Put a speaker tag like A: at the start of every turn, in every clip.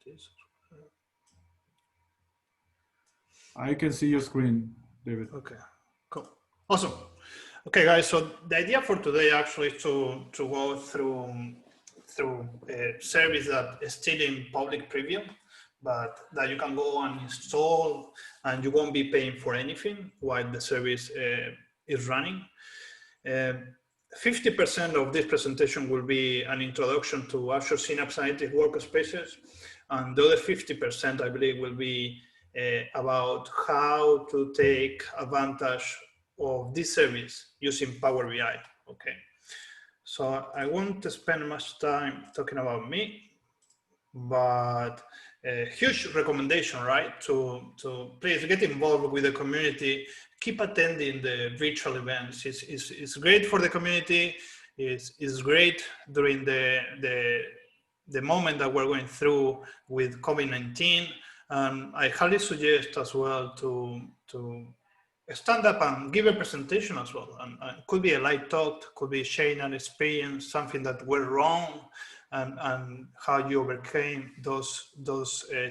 A: this.
B: I can see your screen, David.
A: Okay, cool. Awesome. Okay, guys, so the idea for today actually is to go through a service that is still in public preview, but that you can go and install, and you won't be paying for anything while the service is running. 50% of this presentation will be an introduction to Azure Synapse Analytics Workspaces, and the other 50%, I believe, will be about how to take advantage of this service using Power BI. Okay, so I won't spend much time talking about me, but a huge recommendation, right? To please get involved with the community, keep attending the virtual events. It's great for the community. It's great during the moment that we're going through with COVID-19. I highly suggest as well to stand up and give a presentation as well. And could be a light talk, could be sharing an experience, something that went wrong, and how you overcame those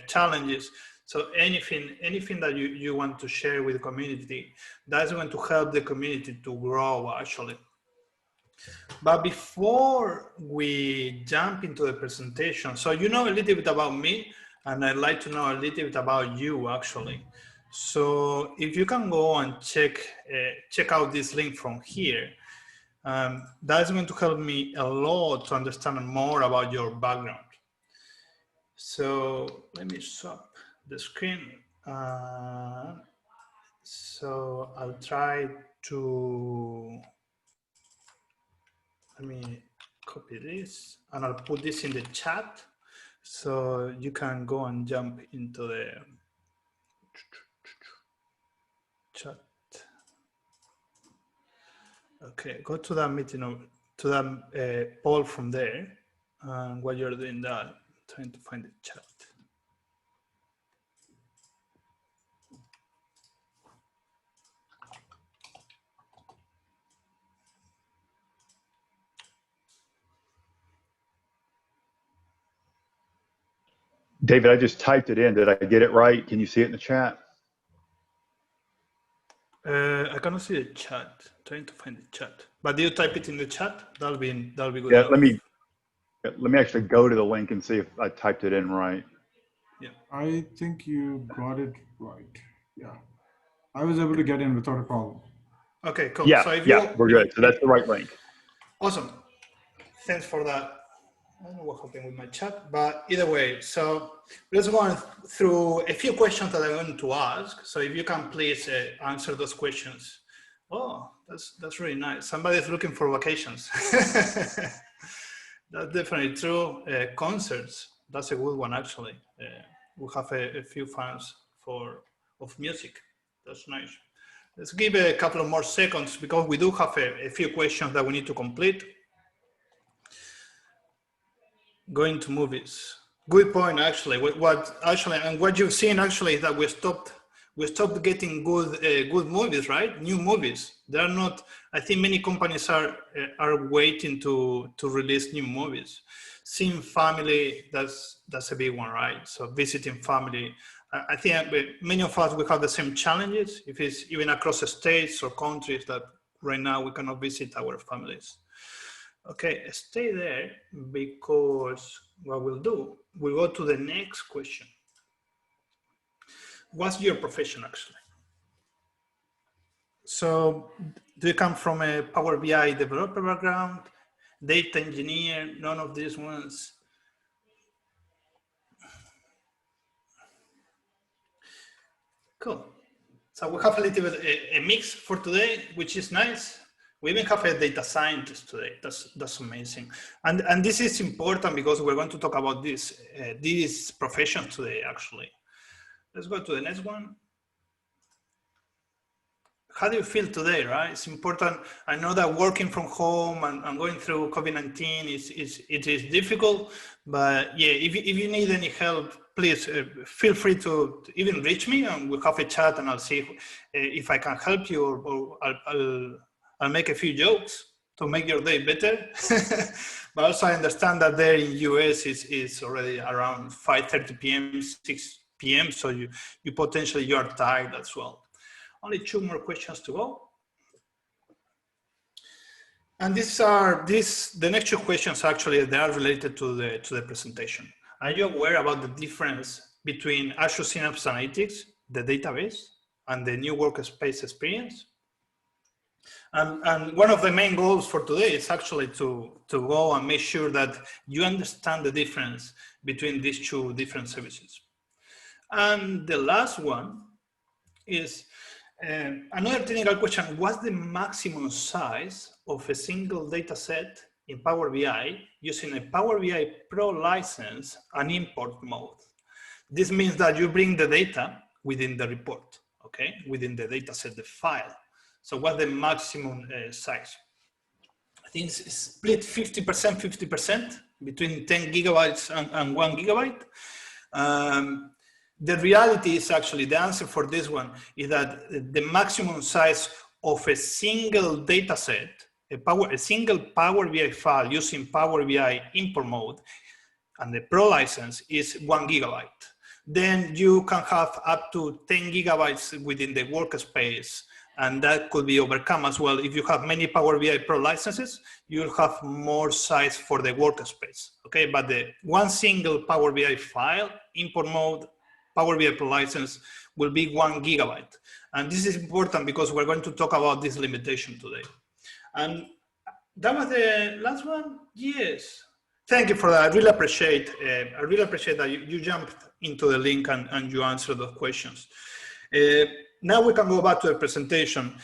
A: challenges. So anything that you want to share with the community, that's going to help the community to grow actually. But before we jump into the presentation, so you know a little bit about me, and I'd like to know a little bit about you actually. So if you can go and check out this link from here, that's going to help me a lot to understand more about your background. So let me swap the screen. So I'll try to, let me copy this and I'll put this in the chat so you can go and jump into the chat. Okay, go to that meeting, to that poll from there. And while you're doing that, trying to find the chat.
C: David, I just typed it in. Did I get it right? Can you see it in the chat?
A: I cannot see the chat. I'm trying to find the chat. But do you type it in the chat? That'll be good.
C: Yeah, let me actually go to the link and see if I typed it in right.
A: Yeah.
B: I think you got it right. Yeah. I was able to get in without a problem.
A: Okay, cool.
C: Yeah,
A: so if
C: we're good. So that's the right link.
A: Awesome. Thanks for that. I don't know what happened with my chat, but either way, so let's go through a few questions that I want to ask. So if you can please answer those questions. Oh, that's really nice. Somebody's looking for vacations. That's definitely true. Concerts, that's a good one actually. We have a few fans of music. That's nice. Let's give a couple of more seconds because we do have a few questions that we need to complete. Going to movies. Good point, actually. What you've seen actually is that we stopped getting good movies, right? New movies. They're not. I think many companies are waiting to release new movies. Seeing family, that's a big one, right? So visiting family. I think many of us will have the same challenges. If it's even across the states or countries that right now we cannot visit our families. Okay, stay there because what we'll do, we'll go to the next question. What's your profession actually? So do you come from a Power BI developer background, data engineer, none of these ones? Cool. So we have a little bit a mix for today, which is nice. We even have a data scientist today. That's amazing. And this is important because we're going to talk about this profession today, actually. Let's go to the next one. How do you feel today, right? It's important. I know that working from home and going through COVID-19 it is difficult, but yeah, if you need any help, please feel free to even reach me and we'll have a chat and I'll see if I can help you or I'll make a few jokes to make your day better. But also I understand that there in US is already around 5:30 p.m., 6 p.m. So you potentially you are tired as well. Only 2 more questions to go. And the next 2 questions actually, they are related to the presentation. Are you aware about the difference between Azure Synapse Analytics, the database, and the new workspace experience? And one of the main goals for today is actually to go and make sure that you understand the difference between these 2 different services. And the last one is another technical question. What's the maximum size of a single data set in Power BI using a Power BI Pro license and import mode? This means that you bring the data within the report, okay? Within the data set, the file. So what's the maximum size? I think it's split 50%, 50% between 10 gigabytes and 1 gigabyte. The reality is actually, the answer for this one is that the maximum size of a single data set, a single Power BI file using Power BI import mode and the Pro license is 1 gigabyte. Then you can have up to 10 gigabytes within the workspace, and that could be overcome as well. If you have many Power BI Pro licenses, you'll have more size for the workspace, okay? But the one single Power BI file, import mode, Power BI Pro license will be 1 gigabyte. And this is important because we're going to talk about this limitation today. And that was the last one? Yes. Thank you for that. I really appreciate that you jumped into the link and you answered those questions. Now we can go back to the presentation.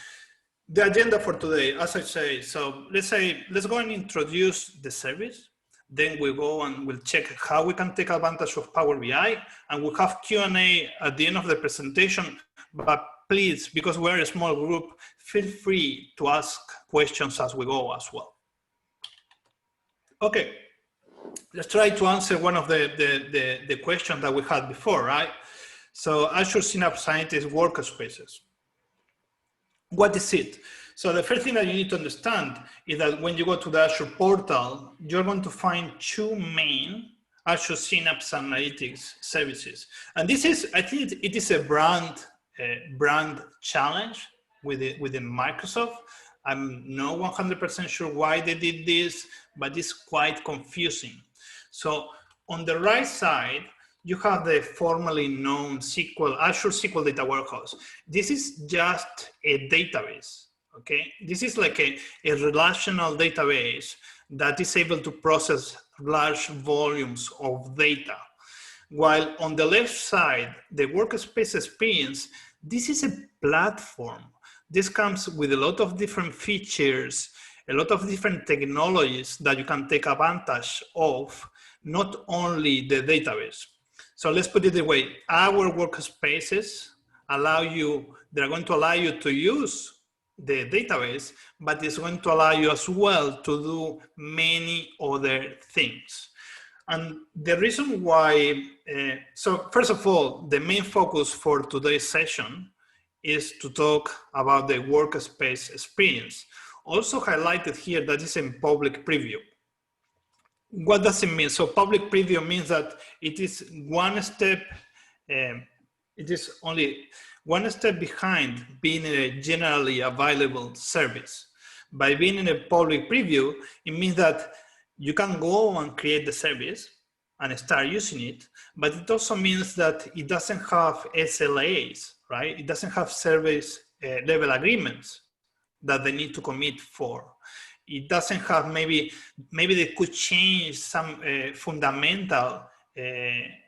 A: The agenda for today, as I say, so let's go and introduce the service. Then we go and we'll check how we can take advantage of Power BI, and we'll have Q&A at the end of the presentation. But please, because we're a small group, feel free to ask questions as we go as well. Okay, let's try to answer one of the questions that we had before, right? So Azure Synapse Analytics workspaces. What is it? So the first thing that you need to understand is that when you go to the Azure portal, you're going to find 2 main Azure Synapse Analytics services. And this is, I think it is a brand challenge within Microsoft. I'm not 100% sure why they did this, but it's quite confusing. So on the right side, you have the formerly known Azure SQL Data Warehouse. This is just a database, okay? This is like a relational database that is able to process large volumes of data. While on the left side, the workspace experience, this is a platform. This comes with a lot of different features, a lot of different technologies that you can take advantage of, not only the database. So let's put it this way. Our workspaces they're going to allow you to use the database, but it's going to allow you as well to do many other things. And the reason why, so first of all, the main focus for today's session is to talk about the workspace experience. Also highlighted here that it's in public preview. What does it mean? So public preview means that it is one step, it is only one step behind being a generally available service. By being in a public preview, it means that you can go and create the service and start using it, but it also means that it doesn't have SLAs, right? It doesn't have service level agreements that they need to commit for. It doesn't have, maybe they could change some fundamental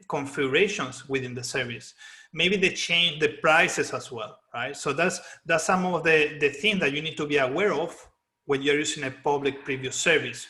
A: configurations within the service. Maybe they change the prices as well, right? So that's some of the things that you need to be aware of when you're using a public preview service.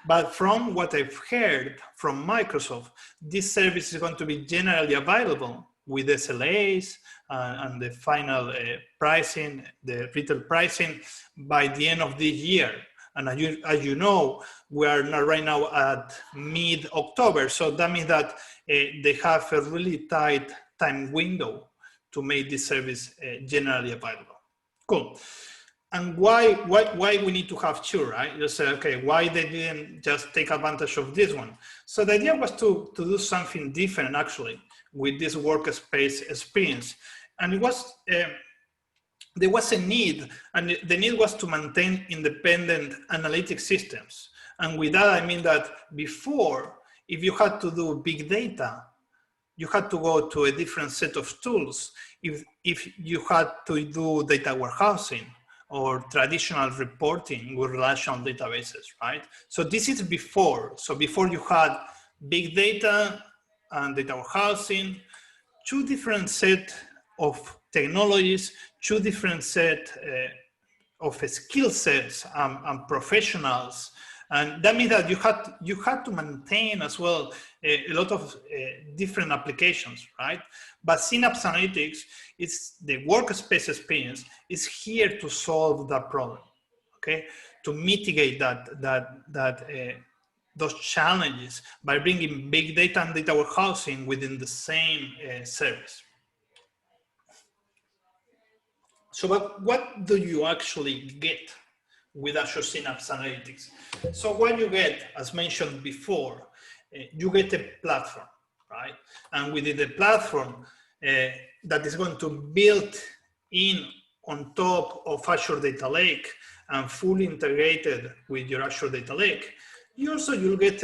A: But from what I've heard from Microsoft, this service is going to be generally available with SLAs and the final pricing, the retail pricing by the end of this year. And as you know, we are right now at mid-October. So that means that they have a really tight time window to make this service generally available. Cool. And why we need to have two, right? You say, okay, why they didn't just take advantage of this one? So the idea was to do something different actually with this workspace experience. And it was, there was a need, and the need was to maintain independent analytic systems. And with that, I mean that before, if you had to do big data, you had to go to a different set of tools. If you had to do data warehousing or traditional reporting with relational databases, right? So this is before. So before you had big data and data warehousing, two different set of technologies, two different set of skill sets and professionals. And that means that you had to maintain as well a lot of different applications, right? But Synapse Analytics, it's the workspace experience, is here to solve that problem, okay? To mitigate those challenges by bringing big data and data warehousing within the same service. So what do you actually get with Azure Synapse Analytics? So what you get, as mentioned before, you get a platform, right? And within the platform that is going to build in on top of Azure Data Lake and fully integrated with your Azure Data Lake, you'll get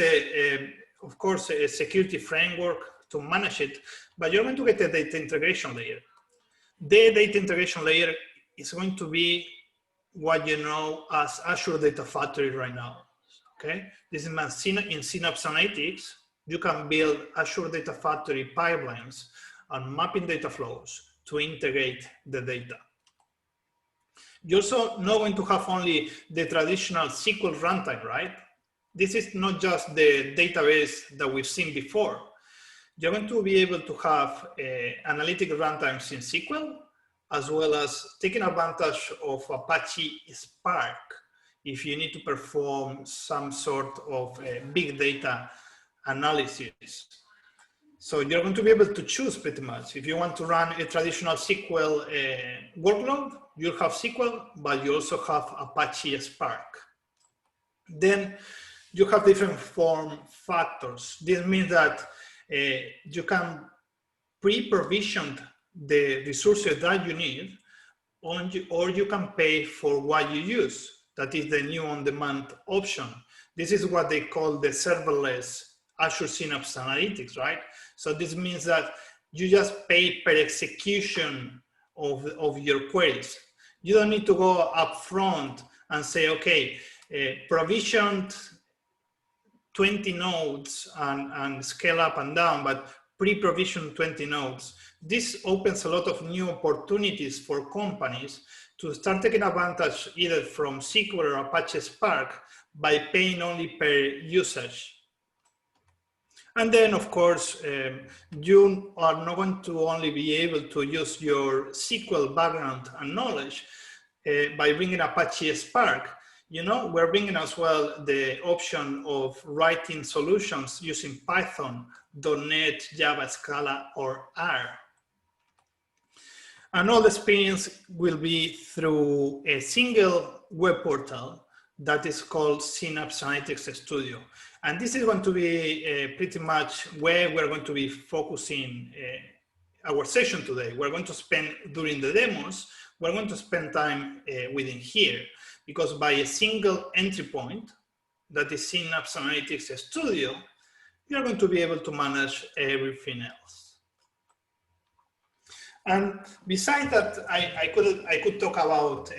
A: of course, a security framework to manage it, but you're going to get a data integration layer. The data integration layer is going to be what you know as Azure Data Factory right now, okay? This is in Synapse Analytics, you can build Azure Data Factory pipelines and mapping data flows to integrate the data. You're also not going to have only the traditional SQL runtime, right? This is not just the database that we've seen before. You're going to be able to have analytic runtimes in SQL, as well as taking advantage of Apache Spark if you need to perform some sort of big data analysis. So you're going to be able to choose pretty much. If you want to run a traditional SQL workload, you'll have SQL, but you also have Apache Spark. Then you have different form factors. This means that you can pre-provision the resources that you need, or you can pay for what you use. That is the new on-demand option. This is what they call the serverless Azure Synapse Analytics, right? So this means that you just pay per execution of your queries. You don't need to go up front and say, okay, provisioned 20 nodes and scale up and down, but pre-provision 20 nodes. This opens a lot of new opportunities for companies to start taking advantage either from SQL or Apache Spark by paying only per usage. And then, of course, you are not going to only be able to use your SQL background and knowledge by bringing Apache Spark. You know, we're bringing as well the option of writing solutions using Python, .NET, Java, Scala, or R. And all the experience will be through a single web portal that is called Synapse Analytics Studio. And this is going to be pretty much where we're going to be focusing our session today. We're going to spend, during the demos, we're going to spend time within here, because by a single entry point, that is Synapse Analytics Studio, you're going to be able to manage everything else. And besides that, I could talk about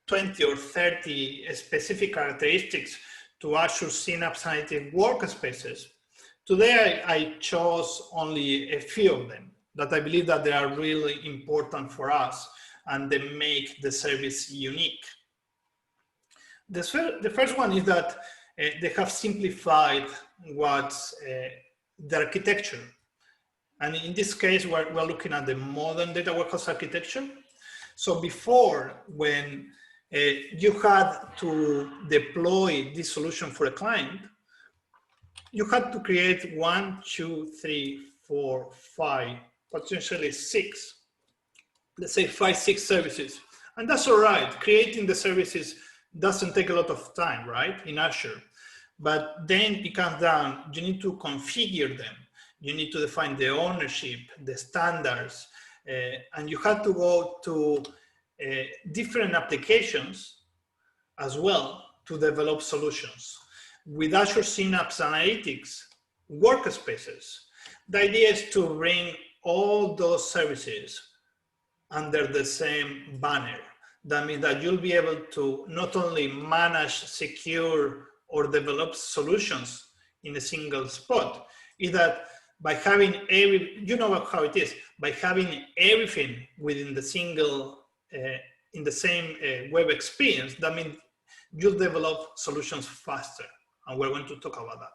A: 20 or 30 specific characteristics to Azure Synapse Analytics workspaces. Today, I chose only a few of them that I believe that they are really important for us and they make the service unique. The first one is that they have simplified what's the architecture. And in this case, we're looking at the modern data warehouse architecture. So before, when you had to deploy this solution for a client, you had to create 1, 2, 3, 4, 5, potentially 6, let's say 5, 6 services. And that's all right. Creating the services doesn't take a lot of time, right, in Azure. But then it comes down, you need to configure them. You need to define the ownership, the standards, and you have to go to different applications as well to develop solutions. With Azure Synapse Analytics workspaces, the idea is to bring all those services under the same banner. That means that you'll be able to not only manage, secure, or develop solutions in a single spot, is that by having you know how it is, by having everything within the single, in the same web experience, that means you'll develop solutions faster. And we're going to talk about that.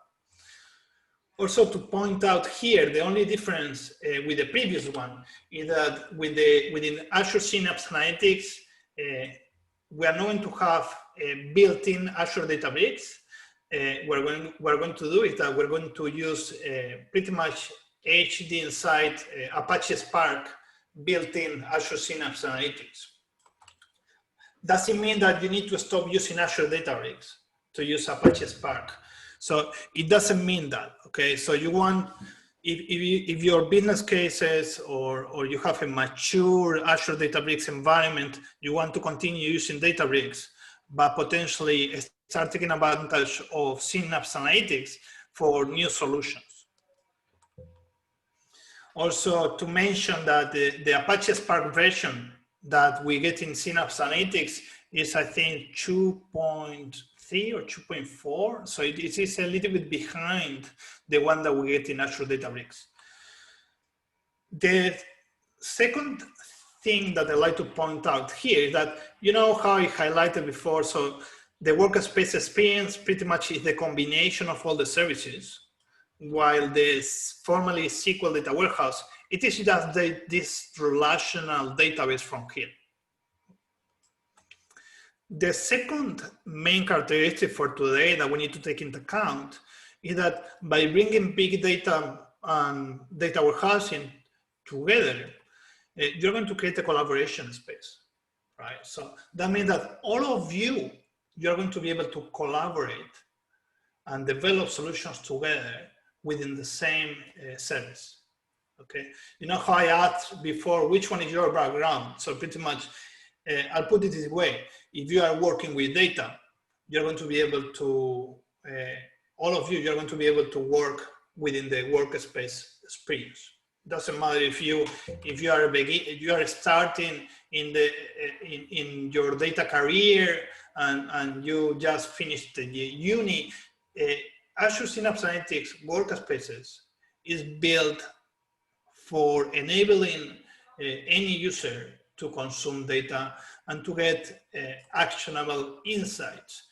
A: Also, to point out here, the only difference with the previous one is that within Azure Synapse Analytics, we are going to have built-in Azure Databricks. What we're going to do is that we're going to use pretty much HD inside Apache Spark built-in Azure Synapse Analytics. Doesn't mean that you need to stop using Azure Databricks to use Apache Spark. So it doesn't mean that, okay? So you want, if your business cases or you have a mature Azure Databricks environment, you want to continue using Databricks, but potentially start taking advantage of Synapse Analytics for new solutions. Also to mention that the Apache Spark version that we get in Synapse Analytics is, I think, 2.3 or 2.4. So it is a little bit behind the one that we get in Azure Databricks. The second thing that I like to point out here is that, you know how I highlighted before, so the workspace experience pretty much is the combination of all the services, while this formerly SQL data warehouse, it is just this relational database from here. The second main characteristic for today that we need to take into account is that by bringing big data and data warehousing together, you're going to create a collaboration space, right? So that means that all of you, you're going to be able to collaborate and develop solutions together within the same service, okay? You know how I asked before, which one is your background? So pretty much, I'll put it this way. If you are working with data, you're going to be able to, all of you, you're going to be able to work within the workspace experience. Doesn't matter if you are starting in your data career and you just finished the uni. Azure Synapse Analytics workspaces is built for enabling any user to consume data and to get actionable insights,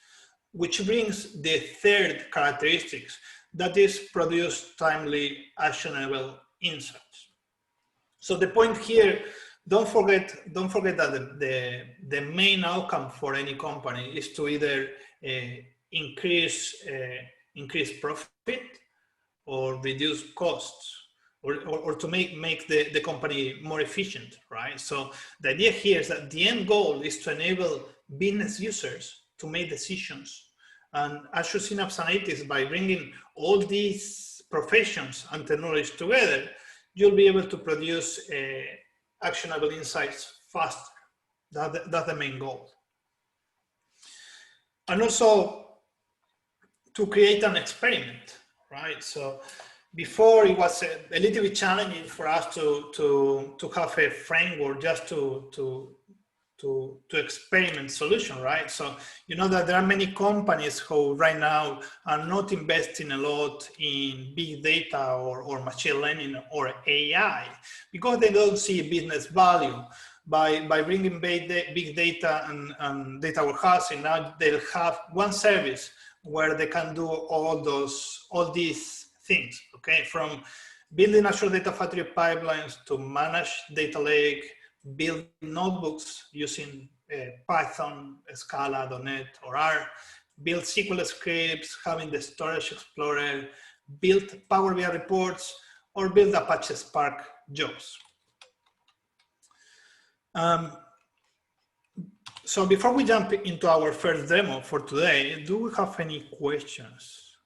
A: which brings the third characteristics, that is produce timely, actionable insights. So the point here, don't forget that the main outcome for any company is to either increase profit or reduce costs, or to make the company more efficient, right? So the idea here is that the end goal is to enable business users to make decisions. And Azure Synapse Analytics, by bringing all these professions and technologies together, you'll be able to produce actionable insights faster. That's the main goal. And also to create an experiment, right? So before it was a little bit challenging for us to have a framework just to experiment solution, right? So you know that there are many companies who right now are not investing a lot in big data or machine learning or AI because they don't see business value. By bringing big data and data warehousing, now they'll have one service where they can do all these things, okay? From building Azure Data Factory pipelines to manage data lake, build notebooks using Python, Scala, .NET, or R, build SQL scripts, having the Storage Explorer, build Power BI reports, or build Apache Spark jobs. So before we jump into our first demo for today, do we have any questions?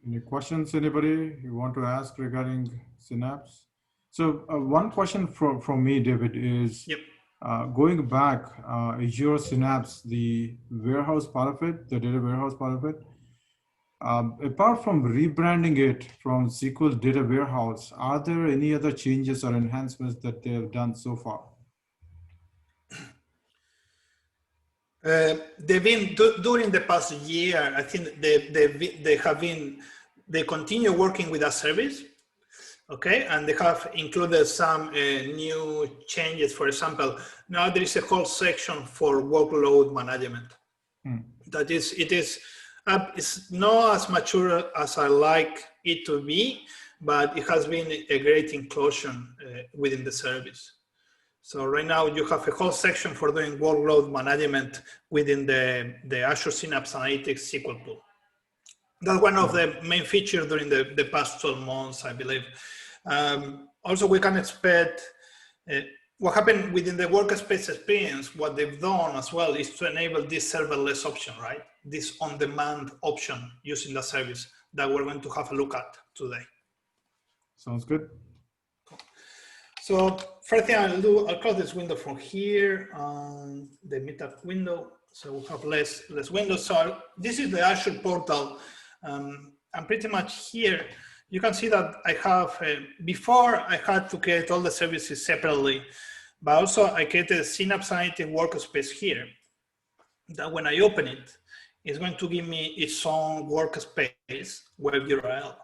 B: Any questions, anybody you want to ask regarding Synapse? So one question from me, David, is
A: Yep.
B: Going back, Azure Synapse, the warehouse part of it, the data warehouse part of it, apart from rebranding it from SQL Data Warehouse, are there any other changes or enhancements that they have done so far?
A: They've been during the past year. I think they continue working with a service, okay, and they have included some new changes. For example, now there is a whole section for workload management. That is, it's not as mature as I like it to be, but it has been a great inclusion within the service. So right now you have a whole section for doing workload management within the Azure Synapse Analytics SQL pool. That's one of the main features during the past 12 months, I believe. Also, we can expect what happened within the workspace experience. What they've done as well is to enable this serverless option, right? This on-demand option using the service that we're going to have a look at today.
B: Sounds good.
A: So first thing I'll do, I'll close this window from here on the meetup window. So we'll have less windows. So this is the Azure portal. And pretty much here, you can see that I have, before I had to create all the services separately, but also I created a Synapse Analytics workspace here that when I open it, it's going to give me its own workspace web URL.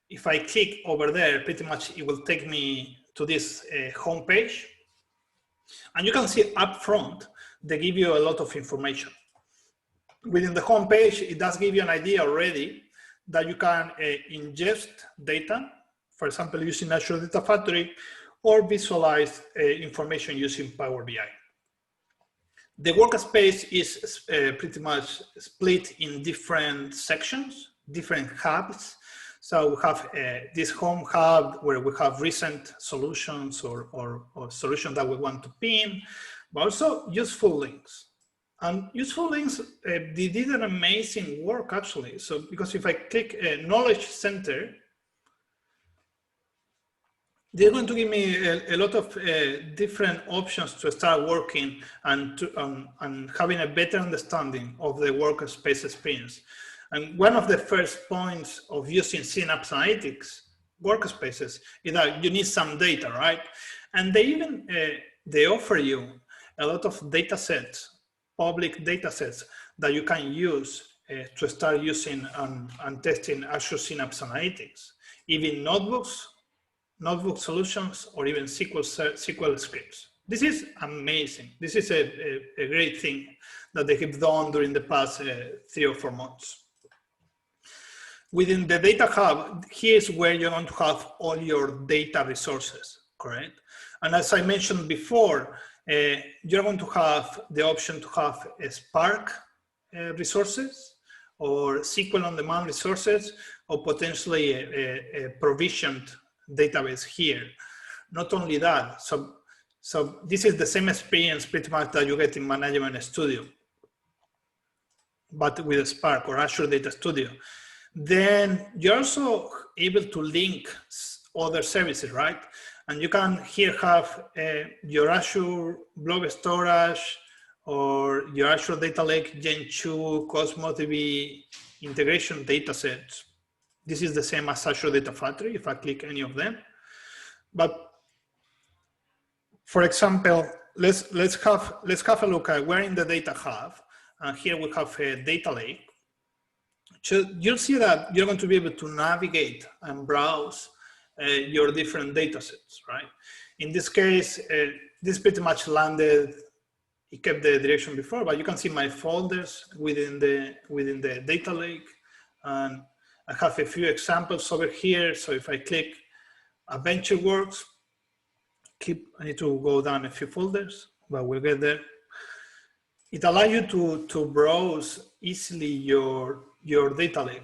A: If I click over there, pretty much it will take me to this home page. And you can see up front, they give you a lot of information. Within the home page, it does give you an idea already that you can ingest data, for example, using Azure Data Factory, or visualize information using Power BI. The workspace is pretty much split in different sections, different hubs. So we have this home hub where we have recent solutions or solutions that we want to pin, but also useful links. And useful links, they did an amazing work actually. So because if I click Knowledge Center, they're going to give me a lot of different options to start working and having a better understanding of the workspace experience. And one of the first points of using Synapse Analytics workspaces is that you need some data, right? And they even, they offer you a lot of data sets, public data sets that you can use to start using and testing Azure Synapse Analytics, even notebooks, notebook solutions, or even SQL scripts. This is amazing. This is a great thing that they have done during the past 3 or 4 months. Within the Data Hub, here's where you're going to have all your data resources, correct? And as I mentioned before, you're going to have the option to have a Spark resources or SQL on-demand resources, or potentially a provisioned database here. Not only that, so this is the same experience pretty much that you get in Management Studio, but with a Spark or Azure Data Studio. Then you're also able to link other services, right? And you can here have your Azure Blob Storage or your Azure Data Lake Gen 2 Cosmos DB integration datasets. This is the same as Azure Data Factory if I click any of them. But for example, let's have a look at where in the Data Hub. And here we have a Data Lake. So you'll see that you're going to be able to navigate and browse your different data sets, right? In this case, this pretty much landed, it kept the direction before, but you can see my folders within the data lake. And I have a few examples over here. So if I click AdventureWorks, I need to go down a few folders, but we'll get there. It allows you to browse easily your data lake.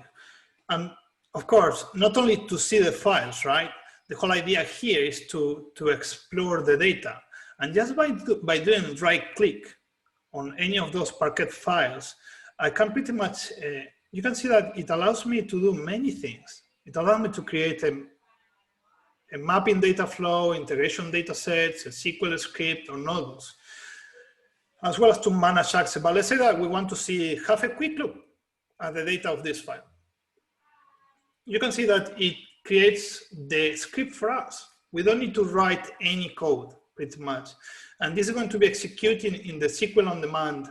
A: And of course, not only to see the files, right? the whole idea here is to explore the data. And just by doing right click on any of those Parquet files, I can pretty much, you can see that it allows me to do many things. It allows me to create a mapping data flow, integration data sets, a SQL script or notebooks, as well as to manage access. But let's say that we want to have a quick look at the data of this file. You can see that it creates the script for us. We don't need to write any code, pretty much. And this is going to be executing in the SQL on demand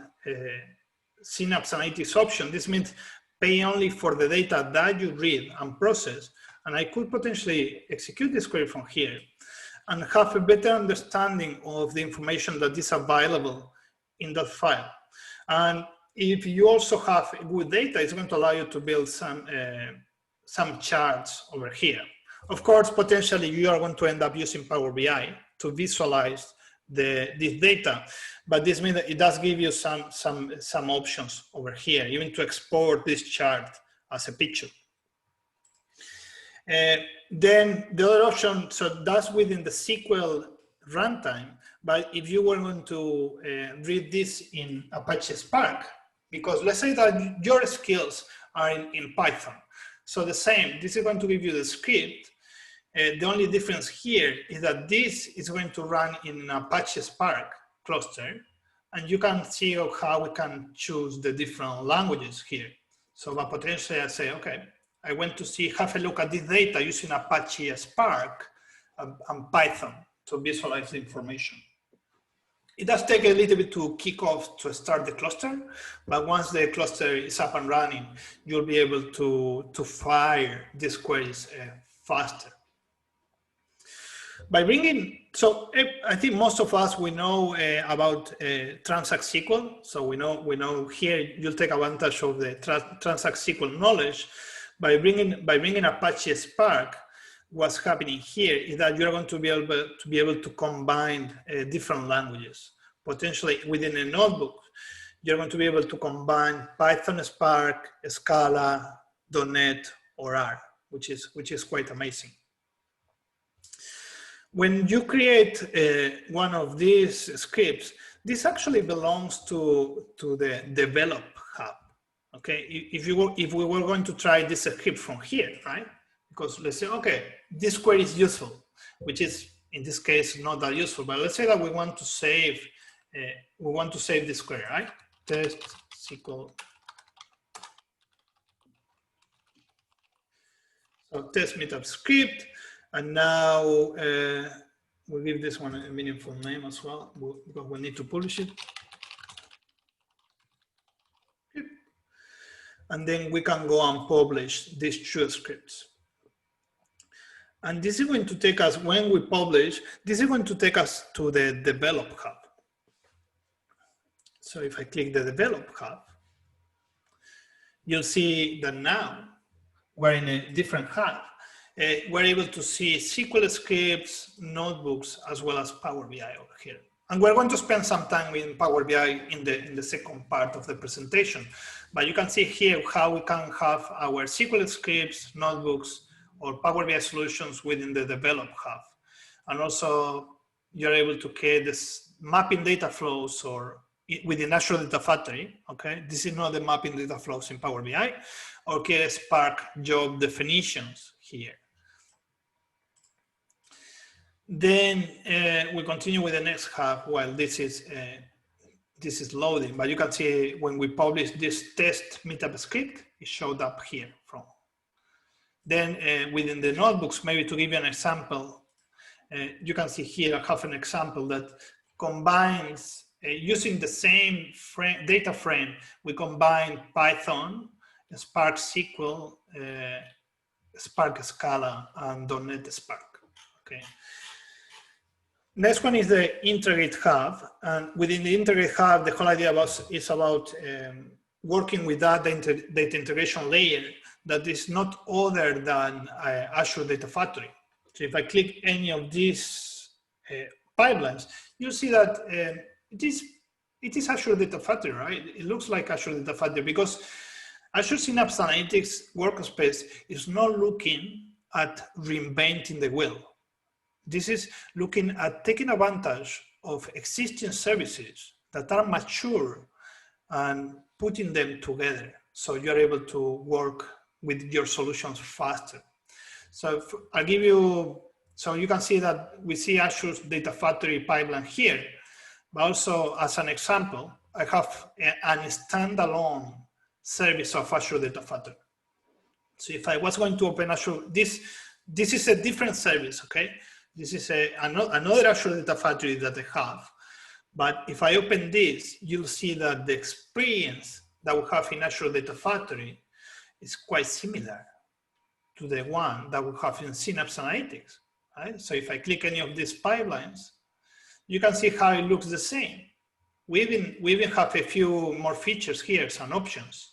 A: Synapse Analytics option. This means pay only for the data that you read and process. And I could potentially execute this query from here and have a better understanding of the information that is available in that file. And if you also have good data, it's going to allow you to build some charts over here. Of course, potentially you are going to end up using Power BI to visualize this data, but this means that it does give you some options over here, even to export this chart as a picture. Then the other option, so that's within the SQL runtime, but if you were going to read this in Apache Spark, because let's say that your skills are in Python, so the same, this is going to give you the script. The only difference here is that this is going to run in an Apache Spark cluster, and you can see how we can choose the different languages here. So but potentially I say, okay, I want to have a look at this data using Apache Spark and Python to visualize the information. It does take a little bit to kick off to start the cluster, but once the cluster is up and running, you'll be able to fire these queries faster. By bringing, so I think most of us, we know about Transact SQL. So we know here you'll take advantage of the Transact SQL knowledge. By bringing Apache Spark, what's happening here is that you're going to be able to combine different languages. Potentially within a notebook, you're going to be able to combine Python, Spark, Scala, .NET, or R, which is quite amazing. When you create one of these scripts, this actually belongs to the develop hub. Okay, if we were going to try this script from here, right? Because let's say, okay, this query is useful, which is in this case not that useful. But let's say that we want to save this query, right? Test SQL. So test meetup script. And now we'll give this one a meaningful name as well, because we'll need to publish it. And then we can go and publish these two scripts. And this is going to take us, when we publish, this is going to take us to the develop hub. So if I click the develop hub, you'll see that now we're in a different hub. We're able to see SQL scripts, notebooks, as well as Power BI over here. And we're going to spend some time in Power BI in the second part of the presentation. But you can see here how we can have our SQL scripts, notebooks, or Power BI solutions within the Develop Hub. And also, you're able to create this mapping data flows or within Azure Data Factory, okay? This is not the mapping data flows in Power BI, or create Spark job definitions here. Then we continue with the next hub while this is loading. But you can see when we publish this test meetup script, it showed up here from. Then within the notebooks, maybe to give you an example, you can see here I have an example that combines using the same data frame. We combine Python, Spark SQL, Spark Scala, and .NET Spark. Okay. Next one is the Integrate Hub, and within the Integrate Hub, the whole idea is about working with that data integration layer that is not other than Azure Data Factory. So if I click any of these pipelines, you'll see that it is Azure Data Factory, right? It looks like Azure Data Factory because Azure Synapse Analytics Workspace is not looking at reinventing the wheel. This is looking at taking advantage of existing services that are mature and putting them together so you're able to work with your solutions faster. So I'll give you, so you can see that we see Azure's Data Factory pipeline here, but also as an example, I have a standalone service of Azure Data Factory. So if I was going to open Azure, this is a different service, okay? This is another Azure Data Factory that I have. But if I open this, you'll see that the experience that we have in Azure Data Factory is quite similar to the one that we have in Synapse Analytics, right? So if I click any of these pipelines, you can see how it looks the same. We even have a few more features here, some options.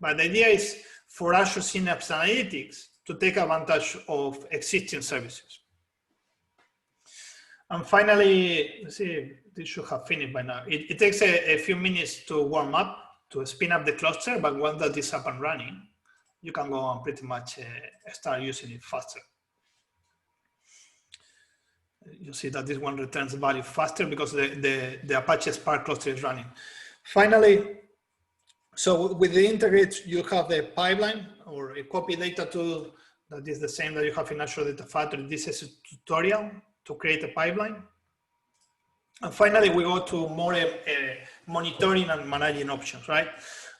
A: But the idea is for Azure Synapse Analytics to take advantage of existing services. And finally, let's see, this should have finished by now. It takes a few minutes to warm up, to spin up the cluster, but once that is up and running, you can go and pretty much start using it faster. You see that this one returns value faster because the Apache Spark cluster is running. Finally, so with the integrate, you have a pipeline or a copy data tool that is the same that you have in Azure Data Factory. This is a tutorial to create a pipeline. And finally, we go to more monitoring and managing options, right?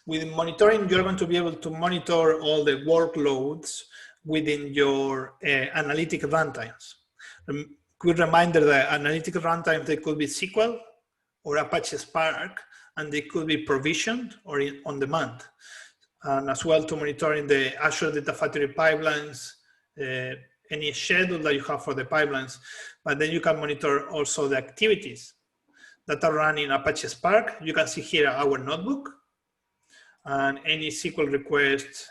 A: With monitoring, you're going to be able to monitor all the workloads within your analytic runtimes. Quick reminder that analytic runtime, they could be SQL or Apache Spark, and they could be provisioned or on demand. And as well to monitoring the Azure Data Factory pipelines, any schedule that you have for the pipelines, but then you can monitor also the activities that are running in Apache Spark. You can see here our notebook and any SQL requests.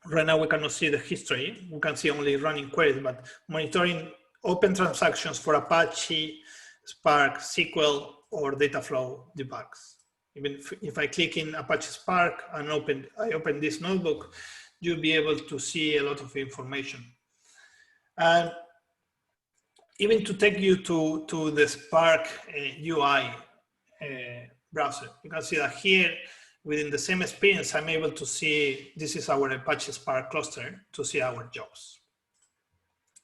A: Right now we cannot see the history. We can see only running queries, but monitoring open transactions for Apache, Spark, SQL, or Dataflow debugs. Even if I click in Apache Spark and I open this notebook, you'll be able to see a lot of information. And even to take you to the Spark UI browser, you can see that here within the same experience, I'm able to see, this is our Apache Spark cluster to see our jobs.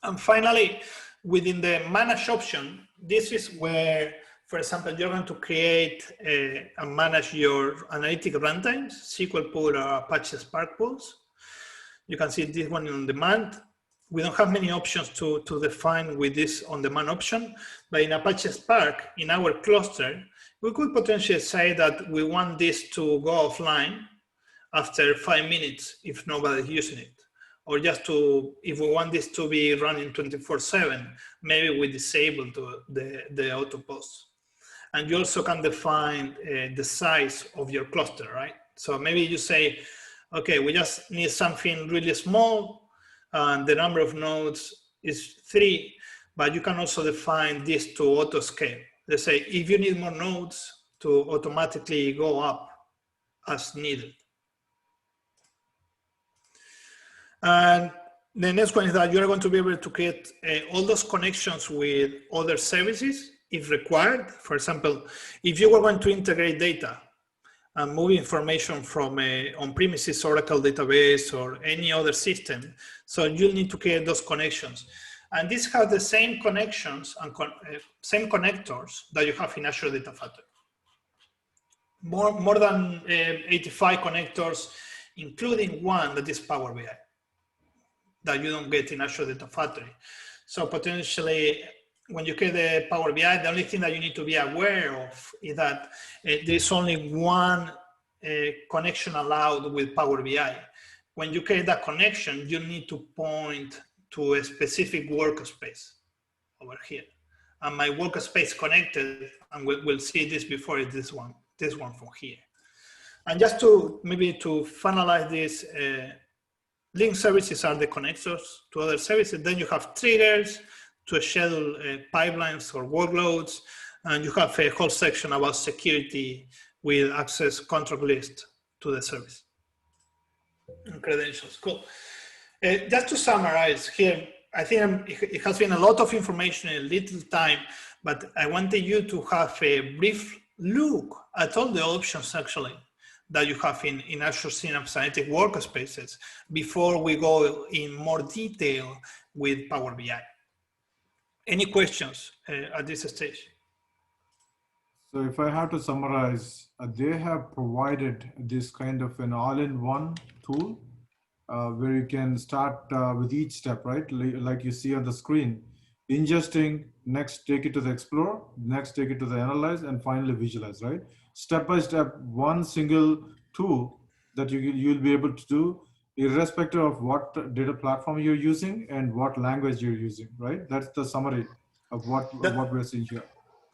A: And finally, within the manage option, this is where, for example, you're going to create and manage your analytic runtimes, SQL pool or Apache Spark pools. You can see this one on demand. We don't have many options to define with this on demand option, but in Apache Spark, in our cluster, we could potentially say that we want this to go offline after 5 minutes if nobody is using it. Or just to, if we want this to be running 24/7, maybe we disable the auto post. And you also can define the size of your cluster, right? So maybe you say, okay, we just need something really small and the number of nodes is 3, but you can also define this to auto scale. Let's say if you need more nodes to automatically go up as needed. And the next one is that you're going to be able to create all those connections with other services if required. For example, if you were going to integrate data and move information from an on-premises Oracle database or any other system, so you need to create those connections. And this has the same connections and same connectors that you have in Azure Data Factory. More than 85 connectors, including one that is Power BI, that you don't get in Azure Data Factory. So potentially, when you create the Power BI, the only thing that you need to be aware of is that there's only one connection allowed with Power BI. When you create that connection, you need to point to a specific workspace over here. And my workspace connected, and we'll see this before, is this one from here. And just to maybe to finalize this, link services are the connectors to other services. Then you have triggers to schedule pipelines or workloads. And you have a whole section about security with access contract list to the service and credentials. Cool. Just to summarize here, I think it has been a lot of information in a little time, but I wanted you to have a brief look at all the options actually that you have in Azure Synapse Analytic Workspaces before we go in more detail with Power BI. Any questions at this stage?
B: So if I have to summarize, they have provided this kind of an all-in-one tool where you can start with each step, right? Like you see on the screen, ingesting, next take it to the explore, next take it to the analyze, and finally visualize, right? Step by step, one single tool that you'll be able to do irrespective of what data platform you're using and what language you're using, right? That's the summary of what we're seeing here.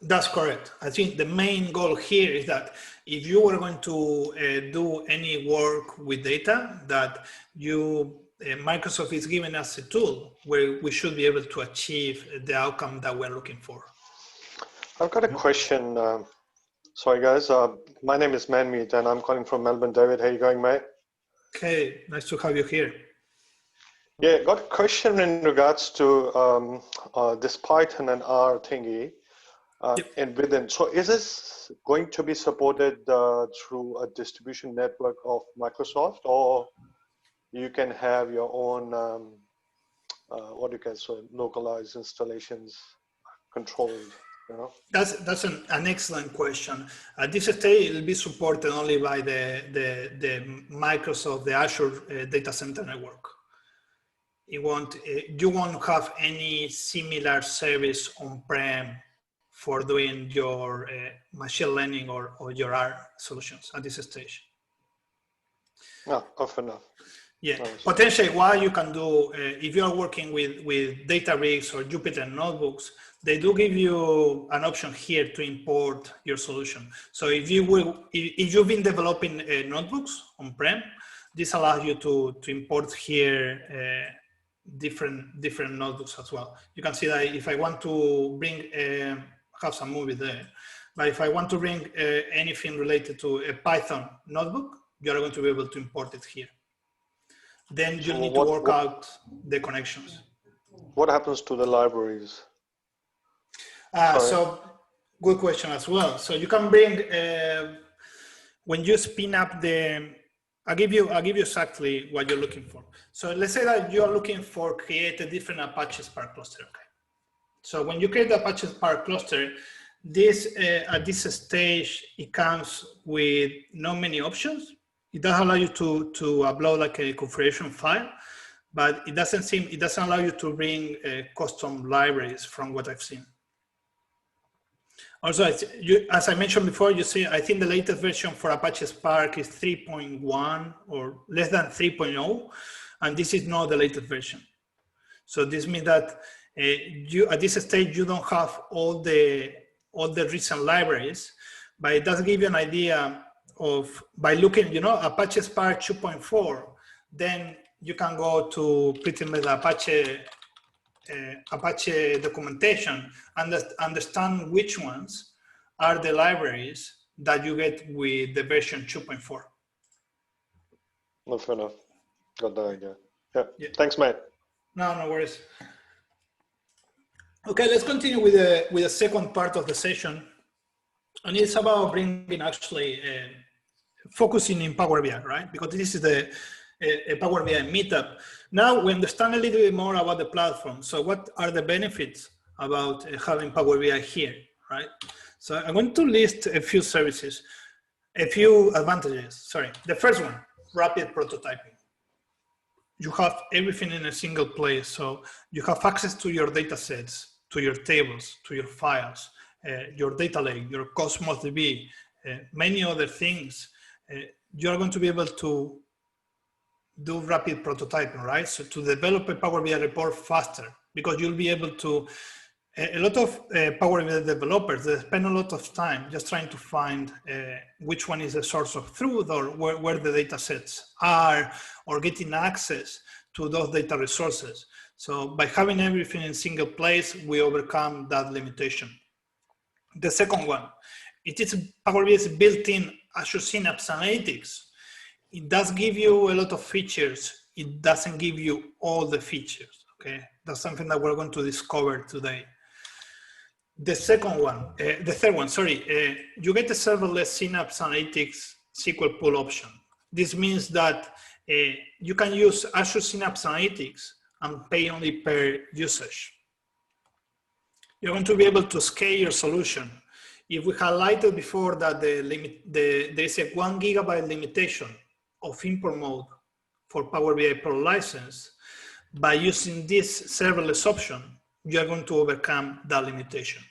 A: That's correct. I think the main goal here is that if you were going to do any work with data, that Microsoft is giving us a tool where we should be able to achieve the outcome that we're looking for.
D: I've got a question. Sorry, guys. My name is Manmeet, and I'm calling from Melbourne. David, how you going, mate?
A: Okay, nice to have you here.
D: Yeah, got a question in regards to this Python and R thingy. And within, so is this going to be supported through a distribution network of Microsoft, or you can have your own what you can say localized installations controlled? You know?
A: That's an excellent question. At this stage, it will be supported only by the Microsoft, the Azure Data Center Network. You won't have any similar service on-prem for doing your machine learning or your R solutions at this stage.
D: No, fair enough.
A: Yeah,
D: nice.
A: Potentially what you can do, if you are working with Databricks or Jupyter notebooks, they do give you an option here to import your solution. So if you've been developing notebooks on-prem, this allows you to import here different notebooks as well. You can see that if I want to bring have some movie there. But if I want to bring anything related to a Python notebook, you're going to be able to import it here. Then you need to work out the connections.
D: What happens to the libraries?
A: So good question as well. So you can bring, when you spin up I'll give you exactly what you're looking for. So let's say that you are looking for create a different Apache Spark cluster. Okay. So when you create the Apache Spark cluster, at this stage, it comes with not many options. It does allow you to upload like a configuration file, but it doesn't allow you to bring custom libraries from what I've seen. Also, as I mentioned before, you see, I think the latest version for Apache Spark is 3.1 or less than 3.0, and this is not the latest version. So this means that at this stage, you don't have all the recent libraries, but it does give you an idea of, by looking, Apache Spark 2.4, then you can go to pretty much Apache documentation and understand which ones are the libraries that you get with the version 2.4.
D: No, fair enough. Got the idea. Yeah. Thanks, mate.
A: No worries. Okay, let's continue with the second part of the session. And it's about bringing actually focusing in Power BI, right? Because this is a Power BI meetup. Now we understand a little bit more about the platform. So what are the benefits about having Power BI here, right? So I'm going to list a few services, a few advantages, sorry. The first one, rapid prototyping. You have everything in a single place. So you have access to your data sets, to your tables, to your files, your data lake, your Cosmos DB, many other things. You're going to be able to do rapid prototyping, right? So to develop a Power BI report faster, because you'll be able to, a lot of Power BI developers, they spend a lot of time just trying to find which one is the source of truth or where the data sets are, or getting access to those data resources. So by having everything in a single place, we overcome that limitation. The second one, Power BI is built-in Azure Synapse Analytics. It does give you a lot of features. It doesn't give you all the features, Okay, that's something that we're going to discover today. The second one, the third one, sorry, you get the serverless Synapse Analytics SQL pool option. This means that you can use Azure Synapse Analytics and pay only per usage. You're going to be able to scale your solution. If we highlighted before that there is a 1 GB limitation of import mode for Power BI Pro license, by using this serverless option, you are going to overcome that limitation.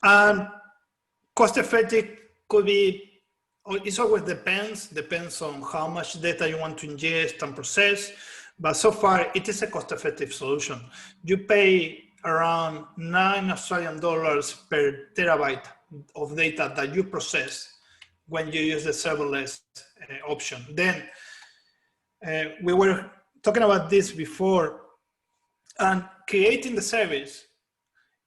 A: And cost effective could be, it always depends on how much data you want to ingest and process, but so far it is a cost effective solution. You pay around $9 Australian per terabyte of data that you process when you use the serverless option. Then we were talking about this before, and creating the service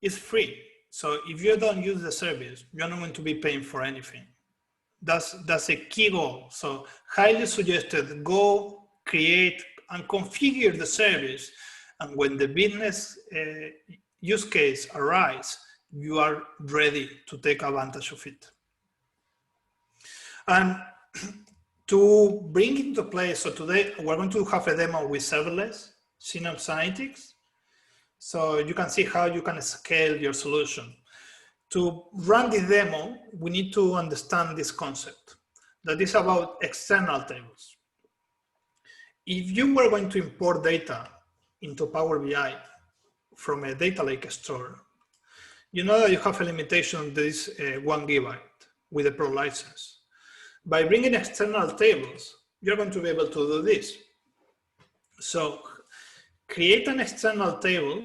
A: is free. So if you don't use the service, you're not going to be paying for anything. That's a key goal. So highly suggested, go create and configure the service. And when the business use case arises, you are ready to take advantage of it. And to bring into play, so today we're going to have a demo with serverless Synapse Analytics. So you can see how you can scale your solution. To run this demo, we need to understand this concept that is about external tables. If you were going to import data into Power BI from a data lake store, you know that you have a limitation that is 1 GB with a Pro license. By bringing external tables, you're going to be able to do this. So create an external table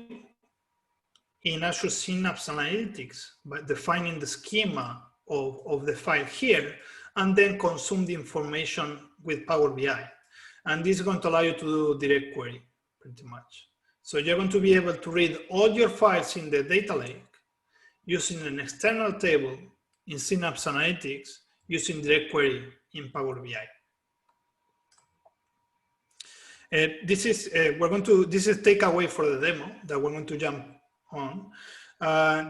A: in Azure Synapse Analytics by defining the schema of the file here, and then consume the information with Power BI. And this is going to allow you to do direct query, pretty much. So you're going to be able to read all your files in the data lake using an external table in Synapse Analytics using direct query in Power BI. This is takeaway for the demo that we're going to jump on.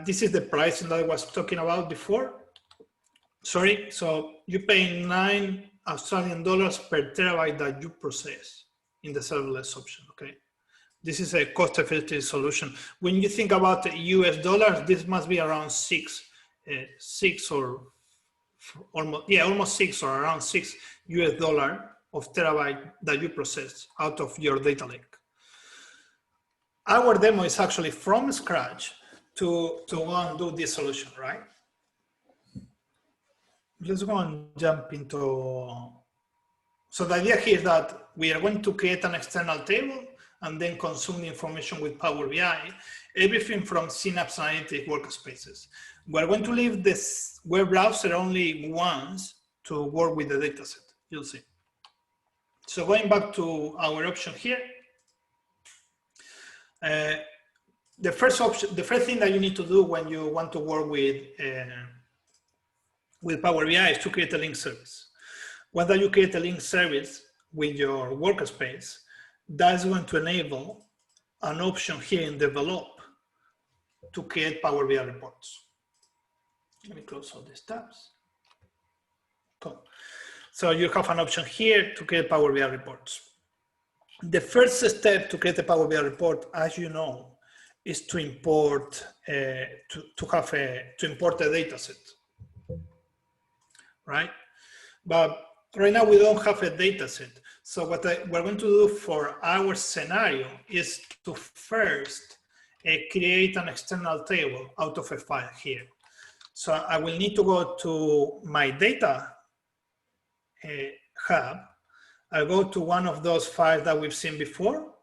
A: This is the pricing that I was talking about before. Sorry, so you pay $9 Australian per terabyte that you process in the serverless option, okay? This is a cost-effective solution. When you think about US dollars, this must be around six or almost 6 or around $6 US of terabyte that you process out of your data lake. Our demo is actually from scratch to go and do this solution, right? Let's go and jump into, so the idea here is that we are going to create an external table and then consume the information with Power BI, everything from Synapse Analytics workspaces. We're going to leave this web browser only once to work with the dataset, you'll see. So going back to our option here, the first thing that you need to do when you want to work with Power BI is to create a link service. Whether you create a link service with your workspace, that's going to enable an option here in develop to create Power BI reports. Let me close all these tabs. Cool. So you have an option here to create Power BI reports. The first step to create a Power BI report, as you know, is to import to import a data set, right? But right now we don't have a data set. So what we're going to do for our scenario is to first create an external table out of a file here. So I will need to go to my data hub. I'll go to one of those files that we've seen before.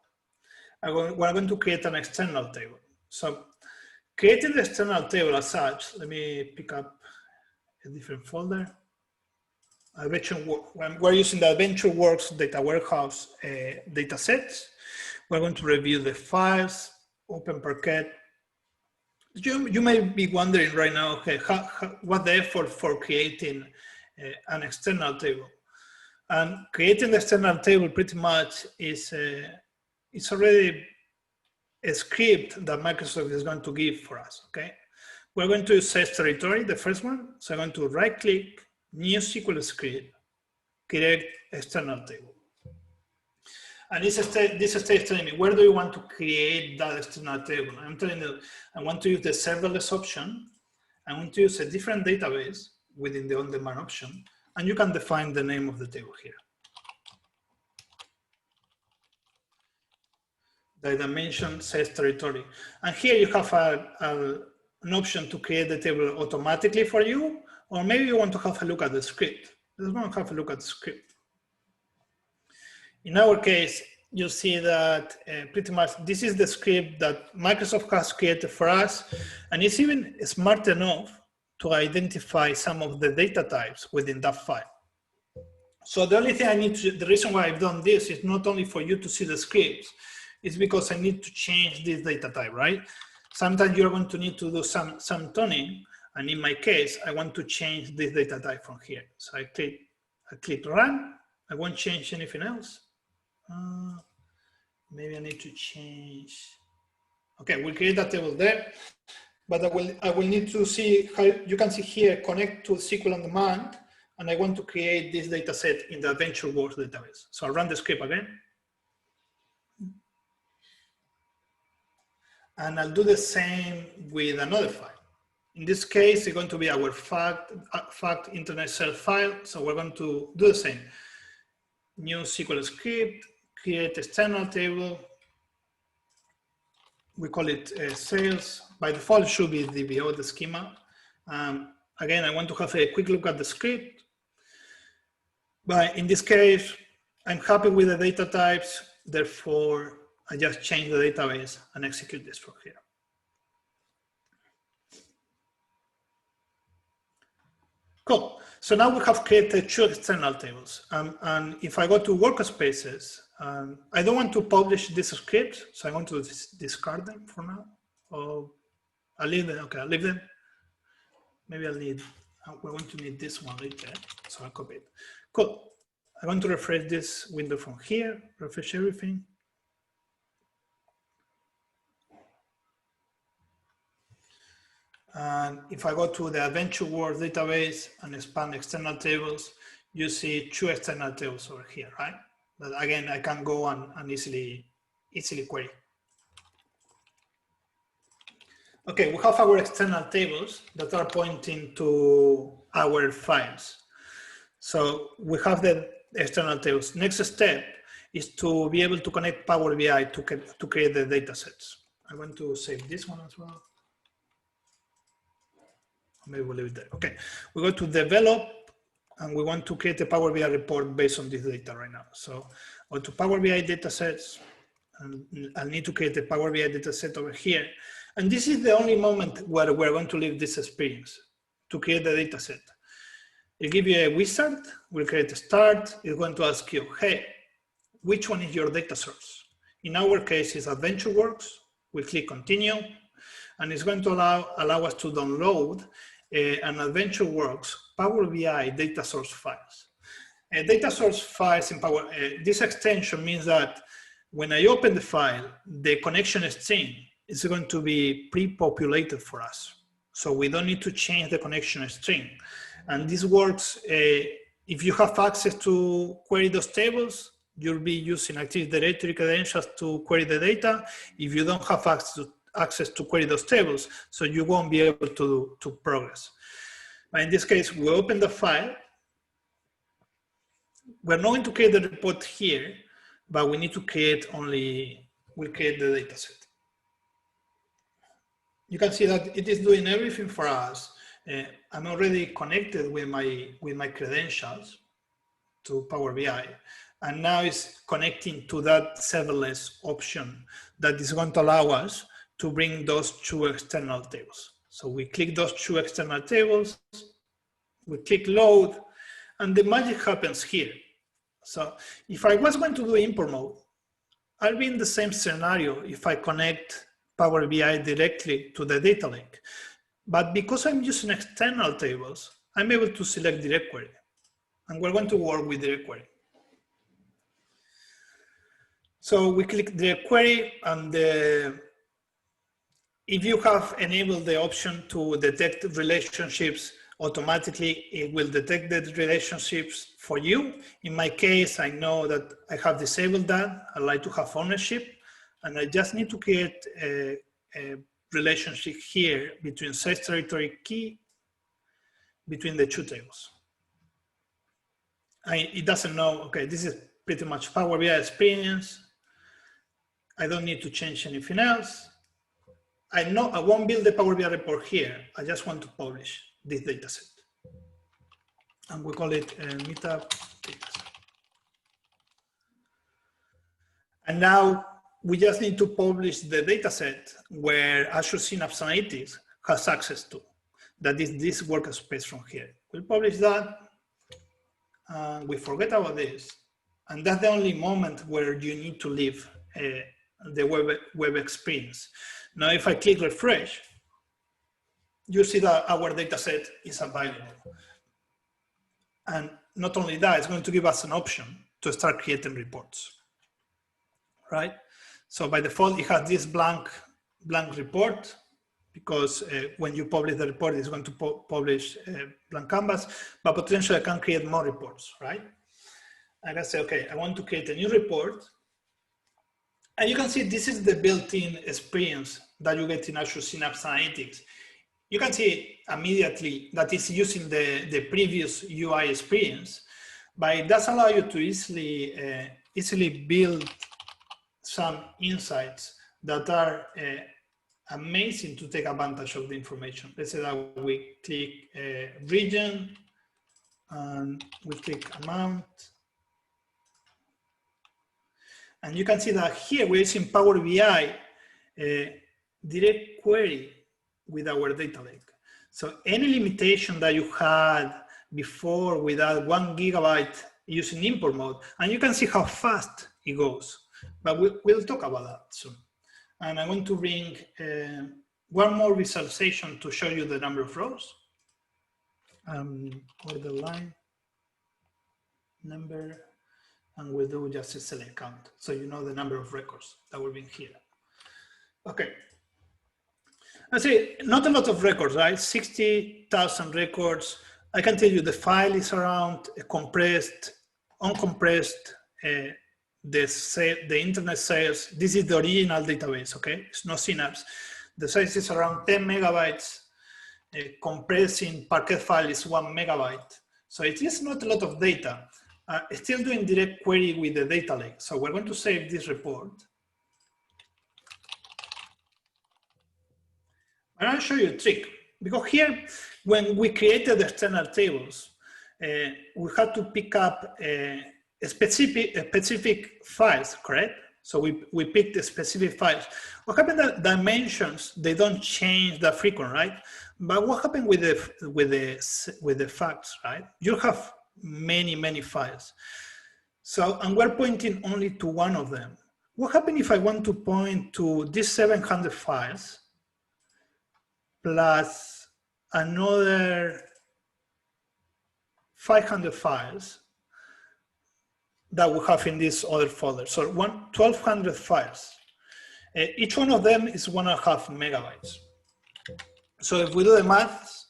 A: We're going to create an external table. So creating the external table as such, let me pick up a different folder. We're using the AdventureWorks data warehouse data sets. We're going to review the files, open Parquet. You may be wondering right now, okay, what the effort for creating an external table? And creating the external table pretty much is it's already a script that Microsoft is going to give for us, okay? We're going to use sales territory, the first one. So I'm going to right click, new SQL script, create external table. And this state is telling me, where do you want to create that external table? I'm telling you, I want to use the serverless option. I want to use a different database within the on-demand option, and you can define the name of the table here. The dimension sales territory. And here you have an option to create the table automatically for you, or maybe you want to have a look at the script. Let's go and have a look at the script. In our case, you see that pretty much this is the script that Microsoft has created for us, and it's even smart enough to identify some of the data types within that file. So the only thing I need to, the reason why I've done this is not only for you to see the scripts, it's because I need to change this data type, right? Sometimes you're going to need to do some tuning, and in my case, I want to change this data type from here. So I click run. I won't change anything else. Maybe I need to change. Okay, we'll create that table there, but I will need to see how you can see here, connect to SQL on demand, and I want to create this data set in the Adventure Works database. So I'll run the script again. And I'll do the same with another file. In this case, it's going to be our fact internet sales file. So we're going to do the same. New SQL script, create external table. We call it sales. By default, it should be DBO, the schema. Again, I want to have a quick look at the script. But in this case, I'm happy with the data types. Therefore, I just change the database and execute this from here. Cool. So now we have created two external tables. And if I go to workspaces, I don't want to publish this script, so I want to discard them for now. Oh, I'll leave them. Okay, I'll leave them. Maybe I'll need, we're going to need this one later, so I'll copy it. Cool. I'm going to refresh this window from here, refresh everything. And if I go to the Adventure Works database and expand external tables, you see two external tables over here, right? But again, I can go and easily query. Okay, we have our external tables that are pointing to our files. So we have the external tables. Next step is to be able to connect Power BI to create the data sets. I want to save this one as well. Maybe we'll leave it there. Okay, we go to develop, and we want to create a Power BI report based on this data right now. So go to Power BI datasets, and I'll need to create a Power BI dataset over here. And this is the only moment where we're going to leave this experience to create the dataset. It'll give you a wizard, we'll create a start. It's going to ask you, hey, which one is your data source? In our case, it's Adventure Works. We click continue, and it's going to allow us to download an Adventure Works Power BI data source files. Data source files in Power, this extension means that when I open the file, the connection string is going to be pre-populated for us. So we don't need to change the connection string. And this works, if you have access to query those tables, you'll be using Active Directory credentials to query the data. If you don't have access to query those tables, so you won't be able to progress. But in this case, we open the file. We're not going to create the report here, but we need to create we'll create the data set. You can see that it is doing everything for us. I'm already connected with my credentials to Power BI, and now it's connecting to that serverless option that is going to allow us to bring those two external tables. So we click those two external tables, we click load, and the magic happens here. So if I was going to do import mode, I'll be in the same scenario if I connect Power BI directly to the data lake. But because I'm using external tables, I'm able to select direct query. And we're going to work with direct query. So we click the query, and if you have enabled the option to detect relationships automatically, it will detect the relationships for you. In my case, I know that I have disabled that. I like to have ownership, and I just need to create a relationship here between sales territory key between the two tables. It doesn't know, okay, this is pretty much Power BI experience. I don't need to change anything else. I know I won't build the Power BI report here. I just want to publish this dataset. And we call it a meetup dataset. And now we just need to publish the dataset where Azure Synapse Analytics has access to. That is this workspace from here. We'll publish that. We forget about this. And that's the only moment where you need to leave the web experience. Now, if I click refresh, you see that our dataset is available. And not only that, it's going to give us an option to start creating reports, right? So by default, it has this blank report, because when you publish the report, it's going to publish blank canvas, but potentially I can create more reports, right? I can say, okay, I want to create a new report. And you can see this is the built-in experience that you get in Azure Synapse Analytics. You can see immediately that it's using the previous UI experience, but it does allow you to easily build some insights that are amazing to take advantage of the information. Let's say that we click region and we click amount. And you can see that here we're using Power BI direct query with our data lake. So any limitation that you had before with that 1 gigabyte using import mode, and you can see how fast it goes, but we'll talk about that soon. And I want to bring one more visualization to show you the number of rows. Order line, number, and we'll do just a select count. So you know the number of records that will be here. Okay. I say not a lot of records, right? 60,000 records. I can tell you the file is around compressed, uncompressed, the internet sales. This is the original database, okay? It's no Synapse. The size is around 10 megabytes. Compressing Parquet file is 1 megabyte. So it is not a lot of data. Still doing direct query with the data lake. So we're going to save this report. And I'll show you a trick, because here, when we created the external tables, we had to pick up specific files, correct? So we picked the specific files. What happened that dimensions, they don't change that frequent, right? But what happened with the facts, right? You have many files. So, and we're pointing only to one of them. What happened if I want to point to these 700 files plus another 500 files that we have in this other folder? So 1,200 files. Each one of them is 1.5 megabytes. So if we do the math,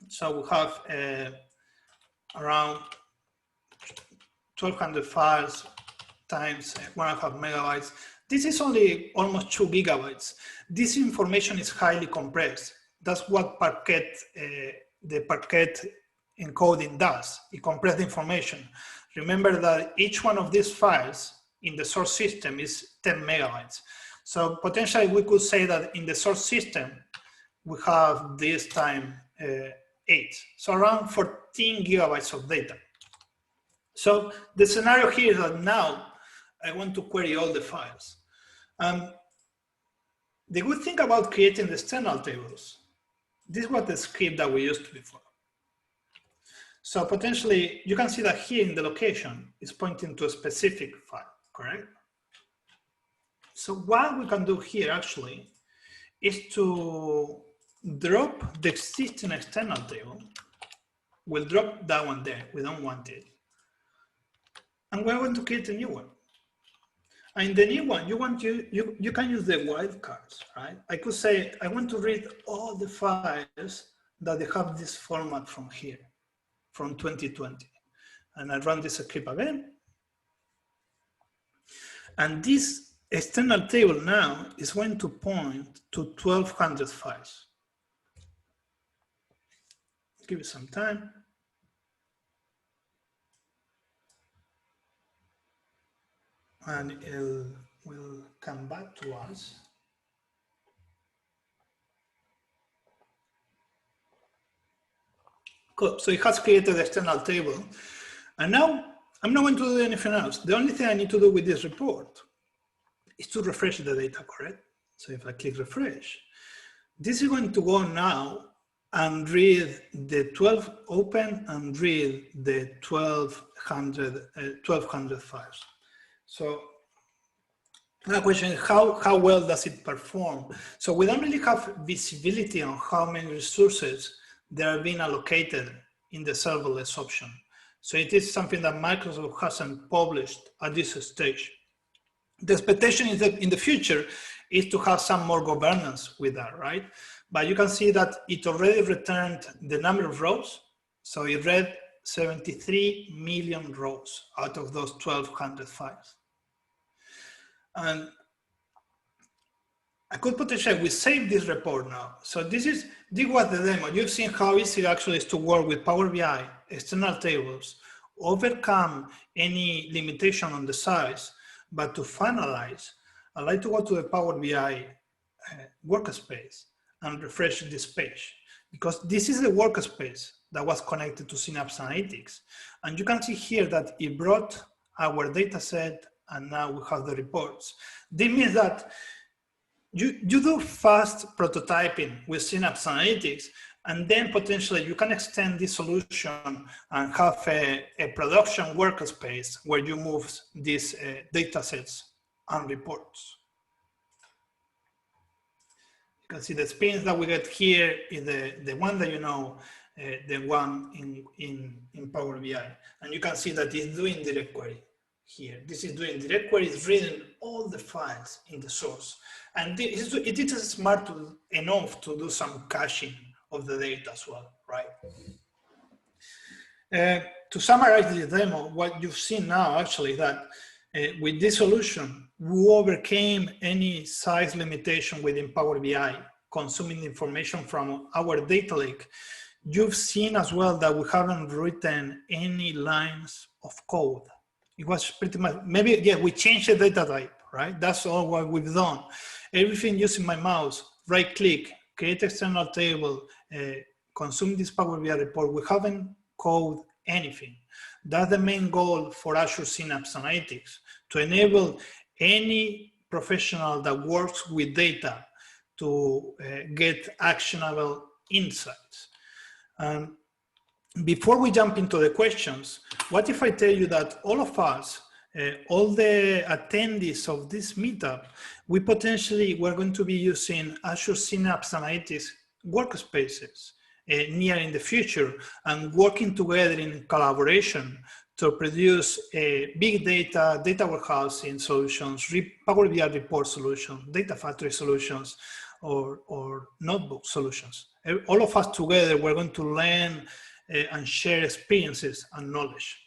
A: so we have around 1,200 files times 1.5 megabytes. This is only almost 2 gigabytes. This information is highly compressed. That's what Parquet, the Parquet encoding does. It compresses the information. Remember that each one of these files in the source system is 10 megabytes. So potentially we could say that in the source system, we have this time 8. So around 14 gigabytes of data. So the scenario here is that now I want to query all the files. The good thing about creating the external tables, this was the script that we used before. So potentially you can see that here in the location is pointing to a specific file, correct? So what we can do here actually is to drop the existing external table. We'll drop that one there, we don't want it. And we're going to create a new one. And the new one, you can use the wildcards, right? I could say, I want to read all the files that they have this format from here, from 2020. And I run this script again. And this external table now is going to point to 1,200 files. Give it some time. And it will come back to us. Cool. So it has created the external table. And now I'm not going to do anything else. The only thing I need to do with this report is to refresh the data, correct? So if I click refresh, this is going to go now and read the 12, open and read the 1,200 files. So the question is how well does it perform? So we don't really have visibility on how many resources that are being allocated in the serverless option. So it is something that Microsoft hasn't published at this stage. The expectation is that in the future is to have some more governance with that, right? But you can see that it already returned the number of rows. So it read 73 million rows out of those 1,200 files. And I could potentially, we save this report now. So this was the demo. You've seen how easy it actually is to work with Power BI, external tables, overcome any limitation on the size, but to finalize, I'd like to go to the Power BI workspace and refresh this page, because this is the workspace that was connected to Synapse Analytics. And you can see here that it brought our data set, and now we have the reports. This means that you do fast prototyping with Synapse Analytics, and then potentially you can extend this solution and have a production workspace where you move these data sets and reports. You can see the experience that we get here is the one that you know, the one in Power BI. And you can see that it's doing direct query here. This is doing direct query, it's reading all the files in the source. And it is smart enough to do some caching of the data as well, right? To summarize the demo, what you've seen now actually that with this solution, we overcame any size limitation within Power BI, consuming information from our data lake. You've seen as well that we haven't written any lines of code. It was pretty much, maybe, yeah, we changed the data type, right? That's all what we've done. Everything using my mouse, right click, create external table, consume this Power BI report. We haven't coded anything. That's the main goal for Azure Synapse Analytics, to enable any professional that works with data to get actionable insights. Before we jump into the questions, what if I tell you that all of us, all the attendees of this meetup, we're going to be using Azure Synapse Analytics workspaces near in the future, and working together in collaboration to produce big data warehousing solutions, Power BI report solutions, data factory solutions, or notebook solutions. All of us together, we're going to learn and share experiences and knowledge.